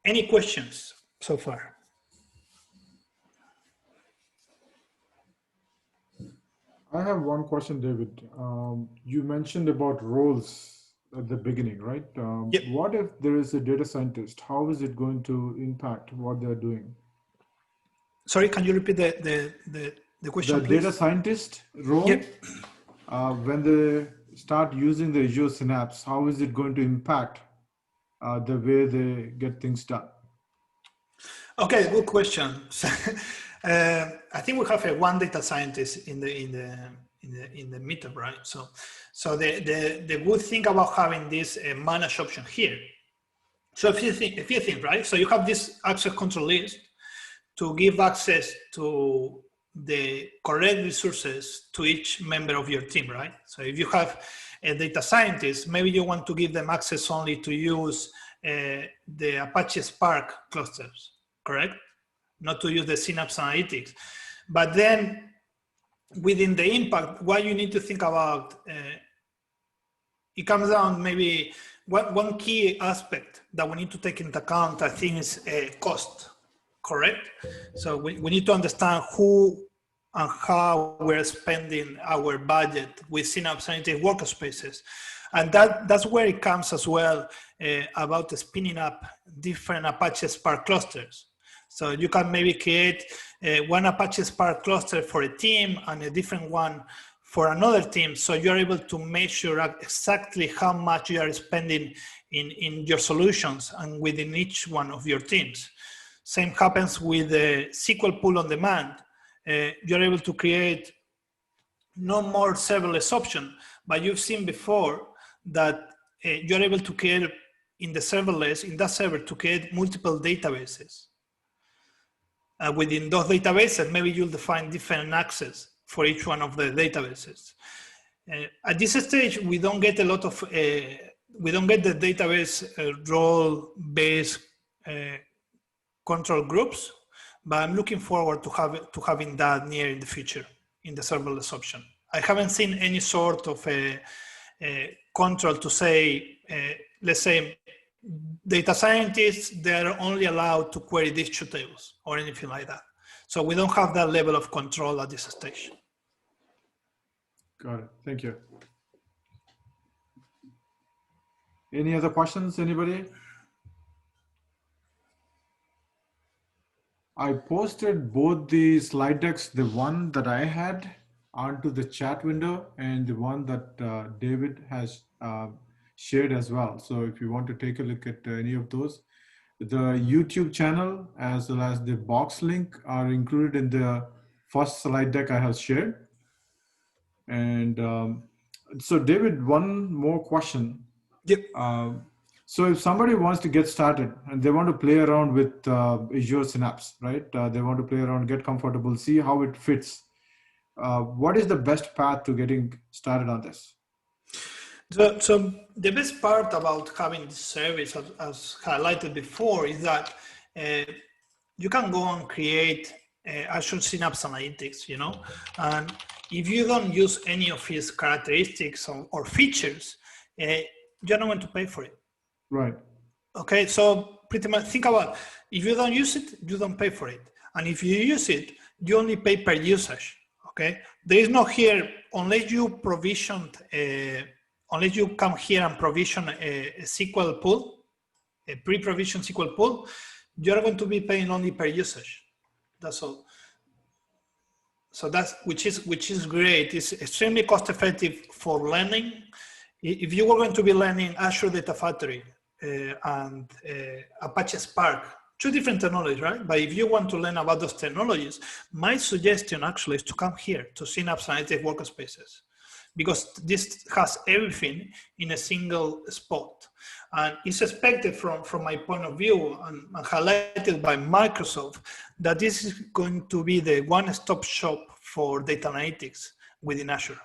A: Any questions so far?
B: I have one question, David. You mentioned about roles at the beginning, right?
A: Yep.
B: What if there is a data scientist? How is it going to impact what they're doing?
A: Sorry, can you repeat the question,
B: The
A: please?
B: data scientist role,
A: Yep.
B: when they start using the Azure Synapse, how is it going to impact the way they get things done? Okay,
A: good question. I think we have one data scientist in the meetup, right? So the good thing about having this manage option here. So a few things, right? So you have this access control list to give access to the correct resources to each member of your team, right? So if you have a data scientist, maybe you want to give them access only to use the Apache Spark clusters, correct? not to use the Synapse Analytics. But then within the impact, what you need to think about, it comes down maybe one key aspect that we need to take into account, I think, is cost, correct? So we need to understand who and how we're spending our budget with Synapse Analytics workspaces. And that's where it comes as well about spinning up different Apache Spark clusters. So you can maybe create one Apache Spark cluster for a team and a different one for another team. So you're able to measure exactly how much you are spending in your solutions and within each one of your teams. Same happens with the SQL pool on demand. You're able to create no more serverless option, but you've seen before that you're able to create in the serverless, in that server, to create multiple databases. Within those databases, maybe you'll define different access for each one of the databases. At this stage, we don't get a lot of, we don't get the database role-based control groups, but I'm looking forward to having that near in the future in the serverless option. I haven't seen any sort of a control to say, let's say, data scientists, they're only allowed to query these two tables or anything like that. So we don't have that level of control at this stage.
B: Got it. Thank you. Any other questions, anybody? I posted both the slide decks, the one that I had onto the chat window and the one that David has shared as well. So if you want to take a look at any of those, the YouTube channel as well as the box link are included in the first slide deck I have shared. And so David, one more question.
A: Yep.
B: So if somebody wants to get started and they want to play around with Azure Synapse, right? They want to play around, get comfortable, see how it fits. What is the best path to getting started on this?
A: So the best part about having this service, as highlighted before, is that you can go and create Azure Synapse Analytics, you know, and if you don't use any of its characteristics or features, you're not going to pay for it.
B: Right.
A: Okay, so pretty much think about, if you don't use it, you don't pay for it. And if you use it, you only pay per usage, okay? There is no here, unless you provisioned, unless you come here and provision a SQL pool, a pre-provisioned SQL pool, you're going to be paying only per usage. That's all. So that's, which is great. It's extremely cost effective for learning. If you were going to be learning Azure Data Factory and Apache Spark, two different technologies, right? But if you want to learn about those technologies, my suggestion actually is to come here to Synapse Analytics Workspaces, because this has everything in a single spot. And it's expected from my point of view and highlighted by Microsoft that this is going to be the one-stop shop for data analytics within Azure.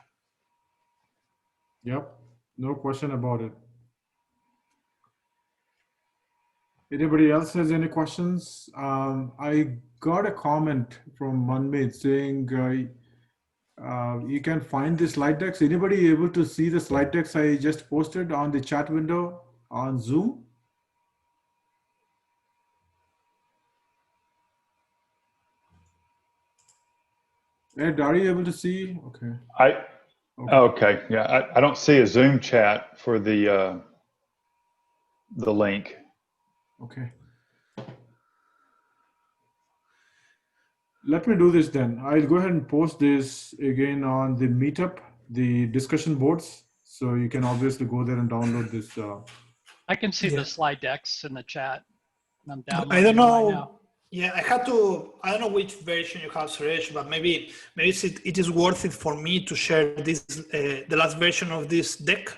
B: Yep, no question about it. Anybody else has any questions? I got a comment from Manmeet saying you can find the slide decks. Anybody able to see the slide decks I just posted on the chat window on Zoom? Ed, are you able to see? Okay.
C: Okay. Yeah, I don't see a Zoom chat for the link.
B: Okay. Let me do this then. I'll go ahead and post this again on the meetup, the discussion boards. So you can obviously go there and download this.
E: I can see the slide decks in the chat. I'm downloading
A: I don't know.
E: right now.
A: Yeah, I don't know which version you have, Suresh, but maybe it is worth it for me to share this, the last version of this deck.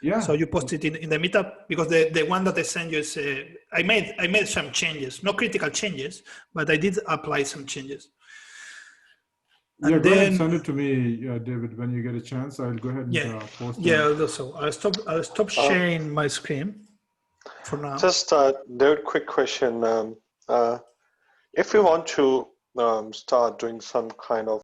B: Yeah.
A: So you post it in the meetup, because the one that I sent you is, I made some changes, no critical changes, but I did apply some changes.
B: Yeah,
A: and
B: go
A: then,
B: ahead and send it to me, David, when you get a chance. I'll go ahead and post it.
A: Yeah, I'll do so. I'll stop sharing my screen for now.
D: Just David, quick question. if we want to start doing some kind of